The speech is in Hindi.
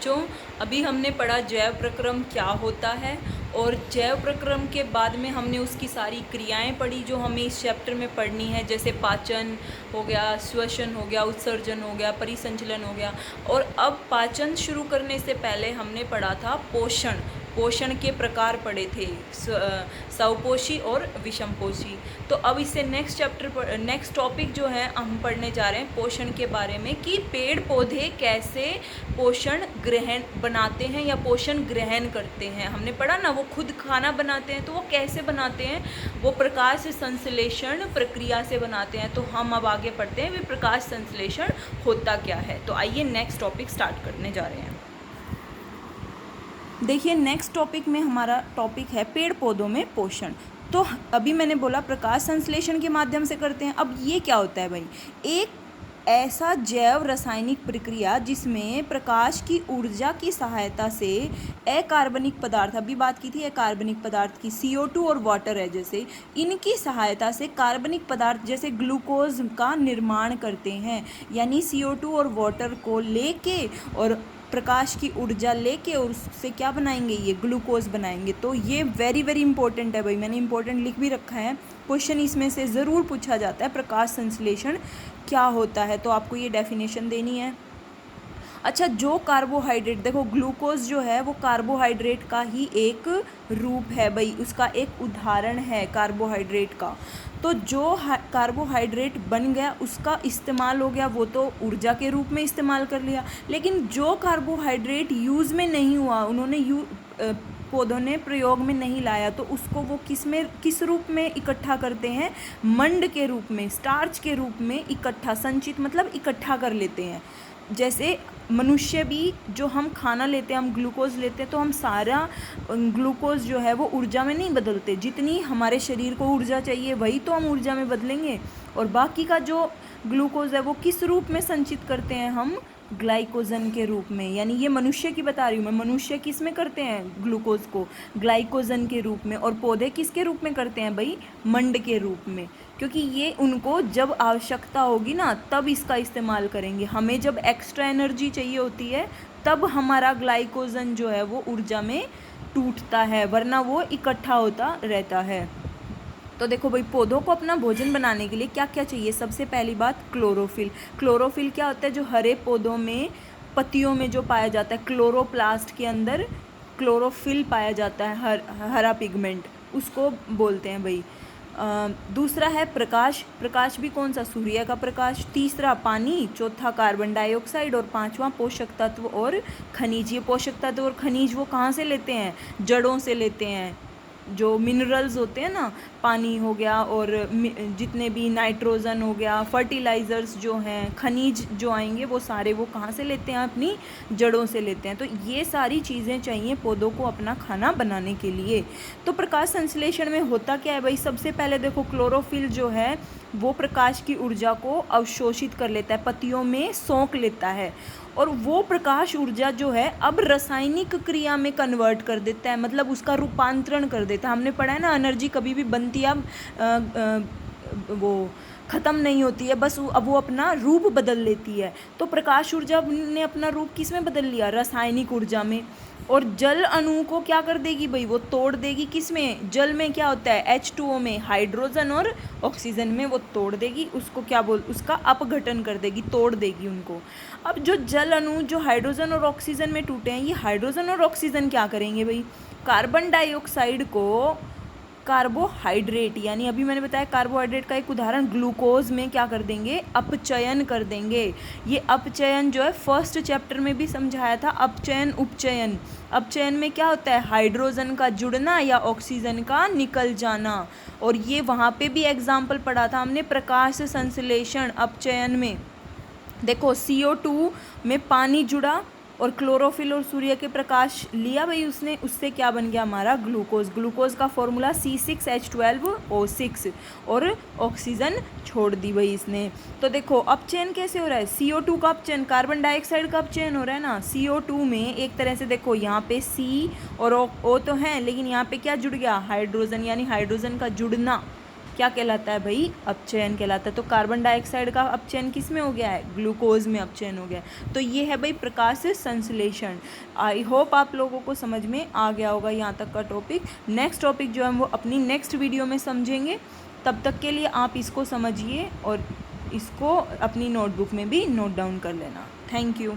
बच्चों, अभी हमने पढ़ा जैव प्रक्रम क्या होता है, और जैव प्रक्रम के बाद में हमने उसकी सारी क्रियाएं पढ़ी जो हमें इस चैप्टर में पढ़नी है, जैसे पाचन हो गया, श्वसन हो गया, उत्सर्जन हो गया, परिसंचलन हो गया। और अब पाचन शुरू करने से पहले हमने पढ़ा था पोषण। पोषण के प्रकार पढ़े थे, स्वपोषी और विषमपोषी। तो अब इससे नेक्स्ट टॉपिक जो है हम पढ़ने जा रहे हैं पोषण के बारे में, कि पेड़ पौधे कैसे पोषण ग्रहण बनाते हैं या पोषण ग्रहण करते हैं। हमने पढ़ा ना, वो खुद खाना बनाते हैं, तो वो कैसे बनाते हैं, वो प्रकाश संश्लेषण प्रक्रिया से बनाते हैं। तो हम अब आगे पढ़ते हैं वे प्रकाश संश्लेषण होता क्या है। तो आइए नेक्स्ट टॉपिक स्टार्ट करने जा रहे हैं। देखिए, नेक्स्ट टॉपिक में हमारा टॉपिक है पेड़ पौधों में पोषण। तो अभी मैंने बोला प्रकाश संश्लेषण के माध्यम से करते हैं। अब ये क्या होता है भाई, एक ऐसा जैव रासायनिक प्रक्रिया जिसमें प्रकाश की ऊर्जा की सहायता से अकार्बनिक पदार्थ, अभी बात की थी अकार्बनिक पदार्थ की, CO2 और वाटर है जैसे, इनकी सहायता से कार्बनिक पदार्थ जैसे ग्लूकोज का निर्माण करते हैं। यानी CO2 और वाटर को लेके और प्रकाश की ऊर्जा लेके और उससे क्या बनाएंगे, ये ग्लूकोज बनाएंगे। तो ये वेरी वेरी इंपॉर्टेंट है भाई, मैंने इंपॉर्टेंट लिख भी रखा है, क्वेश्चन इसमें से ज़रूर पूछा जाता है प्रकाश संश्लेषण क्या होता है। तो आपको ये डेफिनेशन देनी है। अच्छा, जो कार्बोहाइड्रेट, देखो ग्लूकोज जो है वो कार्बोहाइड्रेट का ही एक रूप है भाई, उसका एक उदाहरण है कार्बोहाइड्रेट का। तो जो कार्बोहाइड्रेट बन गया उसका इस्तेमाल हो गया, वो तो ऊर्जा के रूप में इस्तेमाल कर लिया। लेकिन जो कार्बोहाइड्रेट यूज़ में नहीं हुआ, पौधों ने प्रयोग में नहीं लाया, तो उसको वो किस रूप में इकट्ठा करते हैं, मंड के रूप में, स्टार्च के रूप में इकट्ठा, संचित मतलब इकट्ठा कर लेते हैं। जैसे मनुष्य भी, जो हम खाना लेते हैं, हम ग्लूकोज लेते हैं, तो हम सारा ग्लूकोज जो है वो ऊर्जा में नहीं बदलते, जितनी हमारे शरीर को ऊर्जा चाहिए वही तो हम ऊर्जा में बदलेंगे। और बाकी का जो ग्लूकोज है वो किस रूप में संचित करते हैं हम, ग्लाइकोजन के रूप में। यानी ये मनुष्य की बता रही हूँ मैं, मनुष्य किस में करते हैं ग्लूकोज को, ग्लाइकोजन के रूप में। और पौधे किसके रूप में करते हैं भाई, मंड के रूप में, क्योंकि ये उनको जब आवश्यकता होगी ना तब इसका इस्तेमाल करेंगे। हमें जब एक्स्ट्रा एनर्जी चाहिए होती है तब हमारा ग्लाइकोजन जो है वो ऊर्जा में टूटता है, वरना वो इकट्ठा होता रहता है। तो देखो भाई, पौधों को अपना भोजन बनाने के लिए क्या क्या चाहिए। सबसे पहली बात क्लोरोफिल। क्लोरोफिल क्या होता है, जो हरे पौधों में पत्तियों में जो पाया जाता है, क्लोरोप्लास्ट के अंदर क्लोरोफिल पाया जाता है, हरा पिगमेंट, उसको बोलते हैं भाई। दूसरा है प्रकाश। प्रकाश भी कौन सा, सूर्य का प्रकाश। तीसरा पानी, चौथा कार्बन डाइऑक्साइड, और पांचवा पोषक तत्व और खनिज। ये पोषक तत्व और खनिज वो कहाँ से लेते हैं, जड़ों से लेते हैं। जो मिनरल्स होते हैं ना, पानी हो गया और जितने भी नाइट्रोजन हो गया, फर्टिलाइज़र्स जो हैं, खनिज जो आएंगे वो सारे वो कहाँ से लेते हैं, अपनी जड़ों से लेते हैं। तो ये सारी चीज़ें चाहिए पौधों को अपना खाना बनाने के लिए। तो प्रकाश संश्लेषण में होता क्या है भाई, सबसे पहले देखो क्लोरोफिल जो है वो प्रकाश की ऊर्जा को अवशोषित कर लेता है, पत्तियों में सोख लेता है, और वो प्रकाश ऊर्जा जो है अब रासायनिक क्रिया में कन्वर्ट कर देता है, मतलब उसका रूपांतरण कर देता है। हमने पढ़ा है ना, एनर्जी कभी भी बनती है वो ख़त्म नहीं होती है, बस अब वो अपना रूप बदल लेती है। तो प्रकाश ऊर्जा ने अपना रूप किस में बदल लिया, रासायनिक ऊर्जा में। और जल अणु को क्या कर देगी भाई, वो तोड़ देगी। किस में, जल में क्या होता है, H2O में, हाइड्रोजन और ऑक्सीजन में वो तोड़ देगी, उसको क्या उसका अपघटन कर देगी, तोड़ देगी उनको। अब जो जल अणु जो हाइड्रोजन और ऑक्सीजन में टूटे हैं, ये हाइड्रोजन और ऑक्सीजन क्या करेंगे भाई, कार्बन डाइऑक्साइड को कार्बोहाइड्रेट, यानी अभी मैंने बताया कार्बोहाइड्रेट का एक उदाहरण ग्लूकोज में क्या कर देंगे, अपचयन कर देंगे। ये अपचयन जो है फर्स्ट चैप्टर में भी समझाया था, अपचयन उपचयन। अपचयन में क्या होता है, हाइड्रोजन का जुड़ना या ऑक्सीजन का निकल जाना। और ये वहाँ पे भी एग्जाम्पल पढ़ा था हमने प्रकाश संश्लेषण अपचयन में। देखो CO2 में पानी जुड़ा और क्लोरोफिल और सूर्य के प्रकाश लिया भाई उसने, उससे क्या बन गया हमारा ग्लूकोज। ग्लूकोज का फॉर्मूला C6H12O6, और ऑक्सीजन छोड़ दी भाई इसने। तो देखो अपचयन कैसे हो रहा है, CO2 का अपचयन, कार्बन डाइऑक्साइड का अपचयन हो रहा है ना। CO2 में एक तरह से देखो यहाँ पे C और O तो हैं, लेकिन यहाँ पे क्या जुड़ गया, हाइड्रोजन, यानी हाइड्रोजन का जुड़ना। क्या कहलाता है भाई? अपचयन कहलाता है। तो कार्बन डाइऑक्साइड का अपचयन किस में हो गया है? ग्लूकोज में अपचयन हो गया है। तो ये है भाई प्रकाश संश्लेषण। आई होप आप लोगों को समझ में आ गया होगा यहाँ तक का टॉपिक। नेक्स्ट टॉपिक जो है वो अपनी नेक्स्ट वीडियो में समझेंगे। तब तक के लिए आप इसको समझिए और इसको अपनी नोटबुक में भी नोट डाउन कर लेना। Thank you.